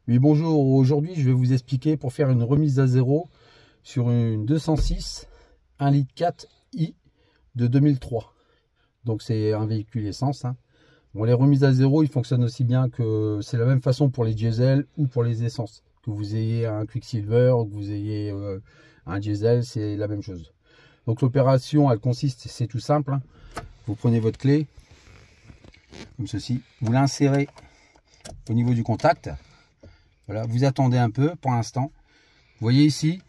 Oui, bonjour. Aujourd'hui, je vais vous expliquer pour faire une remise à zéro sur une 206 1,4 litre i de 2003. Donc, c'est un véhicule essence, hein. Bon, les remises à zéro, ils fonctionnent aussi bien que c'est la même façon pour les diesel ou pour les essences. Que vous ayez un Quicksilver ou que vous ayez un diesel, c'est la même chose. Donc, l'opération, elle consiste, c'est tout simple, hein. Vous prenez votre clé, comme ceci, vous l'insérez au niveau du contact. Voilà, vous attendez un peu pour l'instant. Vous voyez ici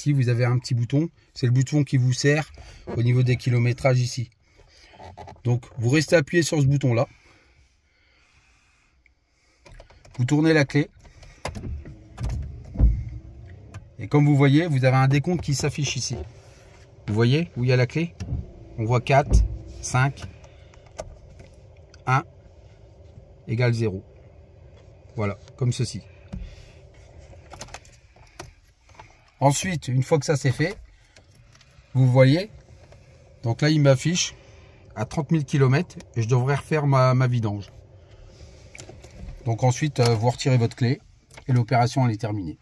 vous avez un petit bouton. C'est le bouton qui vous sert au niveau des kilométrages ici. Donc vous restez appuyé sur ce bouton là. Vous tournez la clé. Et comme vous voyez, vous avez un décompte qui s'affiche ici. Vous voyez où il y a la clé? On voit 4, 5, 1 égale 0. Voilà, comme ceci. Ensuite, une fois que ça c'est fait, vous voyez, donc là il m'affiche à 30 000 km et je devrais refaire ma vidange. Donc ensuite, vous retirez votre clé et l'opération elle est terminée.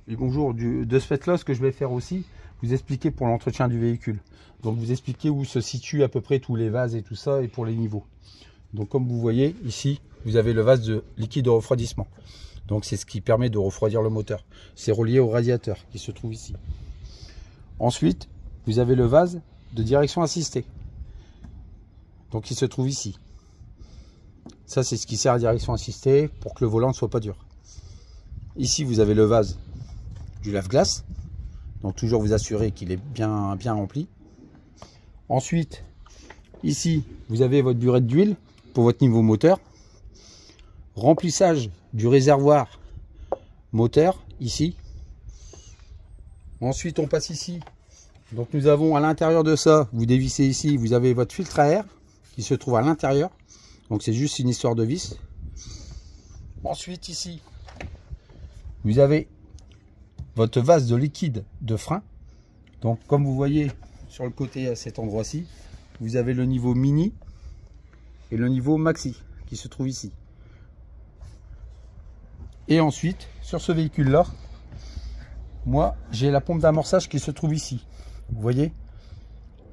Et bonjour, de ce fait là, ce que je vais faire aussi, vous expliquer pour l'entretien du véhicule. Donc vous expliquer où se situent à peu près tous les vases et tout ça et pour les niveaux. Donc comme vous voyez ici, vous avez le vase de liquide de refroidissement. Donc c'est ce qui permet de refroidir le moteur. C'est relié au radiateur qui se trouve ici. Ensuite, vous avez le vase de direction assistée. Donc il se trouve ici. Ça c'est ce qui sert à direction assistée pour que le volant ne soit pas dur. Ici vous avez le vase du lave-glace. Donc toujours vous assurer qu'il est bien rempli. Ensuite, ici vous avez votre burette d'huile pour votre niveau moteur. Remplissage du réservoir moteur ici. Ensuite on passe ici. Donc nous avons à l'intérieur de ça, vous dévissez ici, vous avez votre filtre à air qui se trouve à l'intérieur. Donc c'est juste une histoire de vis. Ensuite ici, vous avez votre vase de liquide de frein. Donc comme vous voyez sur le côté à cet endroit-ci, vous avez le niveau mini et le niveau maxi qui se trouve ici. Et ensuite, sur ce véhicule-là, moi, j'ai la pompe d'amorçage qui se trouve ici. Vous voyez?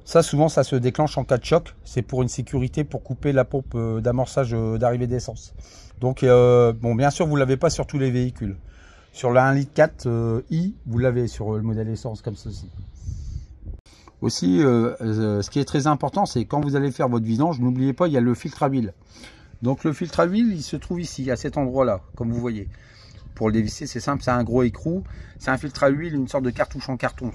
Ça, souvent, ça se déclenche en cas de choc. C'est pour une sécurité, pour couper la pompe d'amorçage d'arrivée d'essence. Donc, bon, bien sûr, vous ne l'avez pas sur tous les véhicules. Sur la 1,4 litre i, vous l'avez sur le modèle essence comme ceci. Aussi, ce qui est très important, c'est quand vous allez faire votre vidange, n'oubliez pas, il y a le filtre à huile. Donc le filtre à huile, il se trouve ici, à cet endroit-là, comme vous voyez. Pour le dévisser, c'est simple, c'est un gros écrou. C'est un filtre à huile, une sorte de cartouche en carton.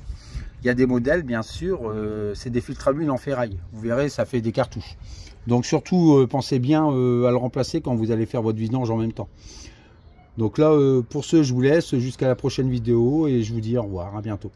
Il y a des modèles, bien sûr, c'est des filtres à huile en ferraille. Vous verrez, ça fait des cartouches. Donc surtout, pensez bien à le remplacer quand vous allez faire votre vidange en même temps. Donc là, pour ce, je vous laisse jusqu'à la prochaine vidéo et je vous dis au revoir, à bientôt.